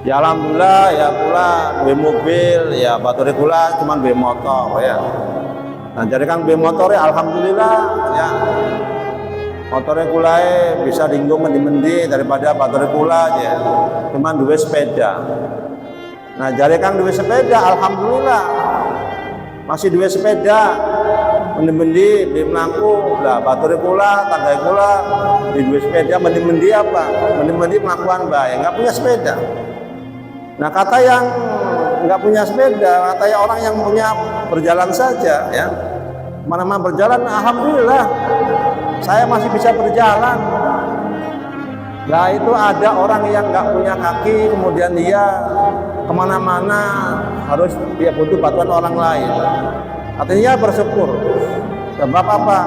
Ya alhamdulillah ya kula duwe mobil, ya bature kula cuman duwe motor ya. Nah, jadi kan duwe motor ya alhamdulillah ya. Motornya kula bisa dinggo mendi-mendi daripada bature kula ya. Cuman duwe sepeda. Nah, jadi kan duwe sepeda alhamdulillah. Masih duwe sepeda. Mendi-mendi di melaku lah bature kula, tangga kula di duwe sepeda mendi-mendi apa? Mendi-mendi melakukan bae, nggak punya sepeda. Nah, kata yang nggak punya sepeda, kata orang yang punya berjalan saja ya. Mana-mana berjalan, alhamdulillah saya masih bisa berjalan. Nah, itu ada orang yang nggak punya kaki, kemudian dia kemana-mana harus dia butuh bantuan orang lain. Artinya bersyukur. Sebab apa?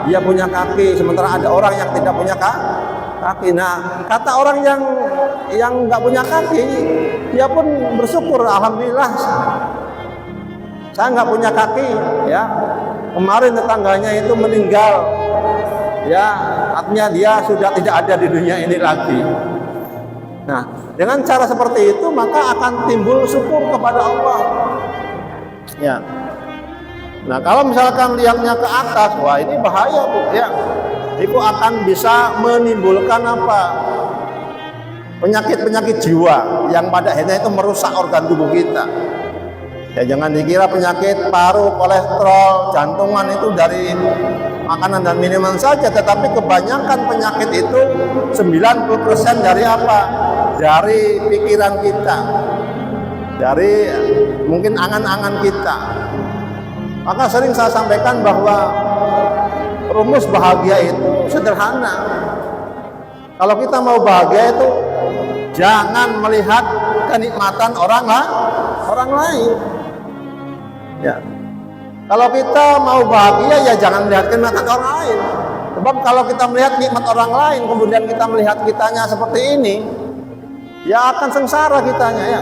Dia punya kaki, sementara ada orang yang tidak punya kaki. Nah, kata orang yang nggak punya kaki, dia pun bersyukur, alhamdulillah. Saya nggak punya kaki, ya. Kemarin tetangganya itu meninggal, ya. Artinya dia sudah tidak ada di dunia ini lagi. Nah, dengan cara seperti itu maka akan timbul syukur kepada Allah. Ya. Nah, kalau misalkan lihatnya ke atas, wah ini bahaya Bu, ya. Itu akan bisa menimbulkan apa? Penyakit-penyakit jiwa yang pada akhirnya itu merusak organ tubuh kita. Ya jangan dikira penyakit paru, kolesterol, jantungan itu dari makanan dan minuman saja, tetapi kebanyakan penyakit itu 90% dari apa? Dari pikiran kita. Dari mungkin angan-angan kita. Maka sering saya sampaikan bahwa rumus bahagia itu sederhana. Kalau kita mau bahagia itu jangan melihat kenikmatan orang lain. Ya. Kalau kita mau bahagia ya jangan melihat kenikmatan orang lain. Sebab kalau kita melihat nikmat orang lain kemudian kita melihat kitanya seperti ini, ya akan sengsara kitanya ya.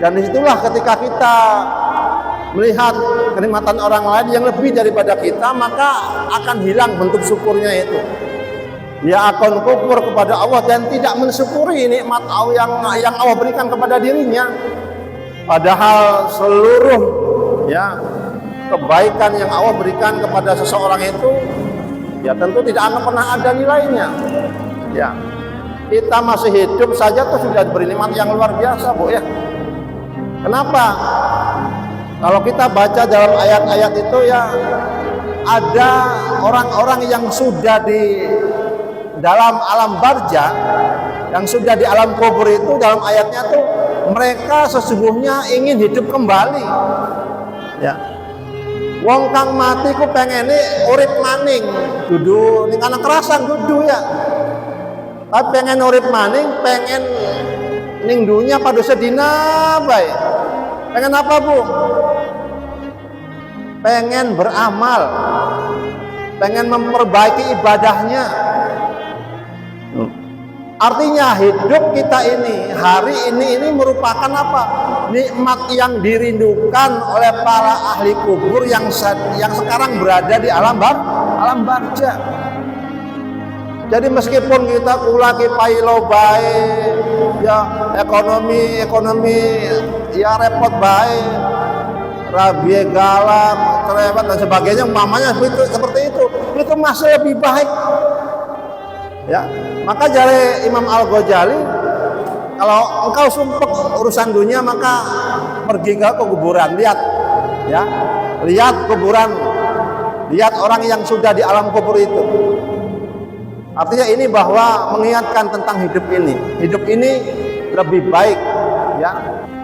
Dan disitulah ketika kita melihat kenikmatan orang lain yang lebih daripada kita, maka akan hilang bentuk syukurnya itu. Dia akan kufur kepada Allah dan tidak mensyukuri nikmat Allah yang Allah berikan kepada dirinya. Padahal seluruh ya kebaikan yang Allah berikan kepada seseorang itu ya tentu tidak akan pernah ada nilainya. Ya. Kita masih hidup saja tuh sudah diberi nikmat yang luar biasa, Bu ya. Kenapa? Kalau kita baca dalam ayat-ayat itu ya ada orang-orang yang sudah di dalam alam barzah, yang sudah di alam kubur itu dalam ayatnya tuh mereka sesungguhnya ingin hidup kembali. Ya. Wong kang mati ku pengene urip maning, dudu ning ana kerasan dudu ya. Tapi pengen urip maning, pengen ning dunya pada sedina bae. Pengen apa, Bu? Pengen beramal, pengen memperbaiki ibadahnya. Artinya hidup kita ini, hari ini merupakan apa? Nikmat yang dirindukan oleh para ahli kubur yang sekarang berada di alam barzah. Jadi meskipun kita kulaki pailo bae, ya ekonomi ya repot bae, rabie galak, cerewet dan sebagainya, mamanya seperti itu masih lebih baik. Ya, maka jari Imam Al-Ghazali, kalau engkau sumpek urusan dunia maka pergi ke kuburan, lihat, ya, lihat kuburan, lihat orang yang sudah di alam kubur itu. Artinya ini bahwa mengingatkan tentang hidup ini. Hidup ini lebih baik, ya,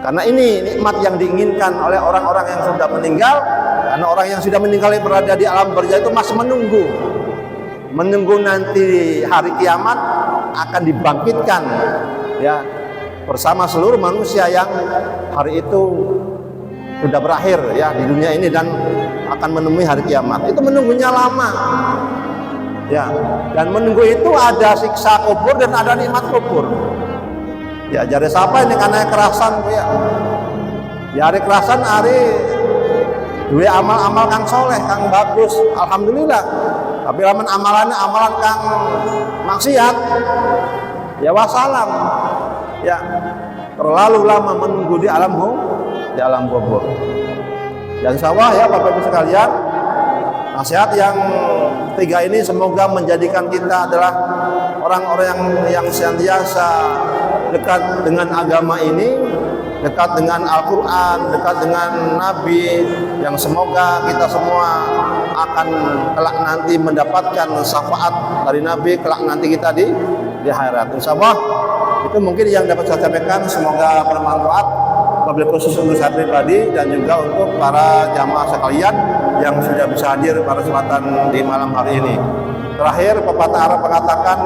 karena ini nikmat yang diinginkan oleh orang-orang yang sudah meninggal. Karena orang yang sudah meninggal yang berada di alam barzah itu masih menunggu nanti hari kiamat akan dibangkitkan, ya, bersama seluruh manusia yang hari itu sudah berakhir ya di dunia ini dan akan menemui hari kiamat. Itu menunggunya lama. Ya, dan menunggu itu ada siksa kubur dan ada nikmat kubur. Ya, jadi siapa ini karena kerasan ya. Ya hari kerasan hari dua amal-amal kang soleh, kang bagus, alhamdulillah. Tapi amalan kang maksiat, ya wassalam. ya terlalu lama menunggu di alam kubur. Dan insya Allah ya Bapak Ibu sekalian, nasihat yang tiga ini semoga menjadikan kita adalah orang-orang yang senantiasa dekat dengan agama ini, dekat dengan Al-Quran, dekat dengan Nabi, yang semoga kita semua akan kelak nanti mendapatkan syafaat dari Nabi, kelak nanti kita di akhirat. Insya Allah itu mungkin yang dapat saya sampaikan, semoga bermanfaat, wabil khusus untuk saya pribadi dan juga untuk para jamaah sekalian yang sudah bisa hadir pada kesempatan di malam hari ini. Terakhir, pepatah Arab mengatakan,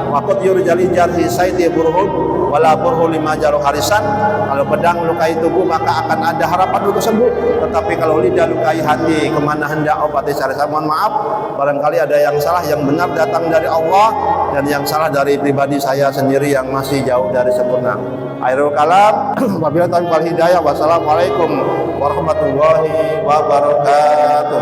waqad yurjali jarhi sayti burhun wala burhu lima jaruh harisan. Kalau pedang lukai tubuh maka akan ada harapan untuk sembuh, tetapi kalau lidah lukai hati, kemana hendak obati syariah. Mohon maaf, barangkali ada yang salah, yang benar datang dari Allah, dan yang salah dari pribadi saya sendiri yang masih jauh dari sempurna. Akhirul kalam, wabillahi taufiq wal hidayah. Wassalamualaikum warahmatullahi wabarakatuh.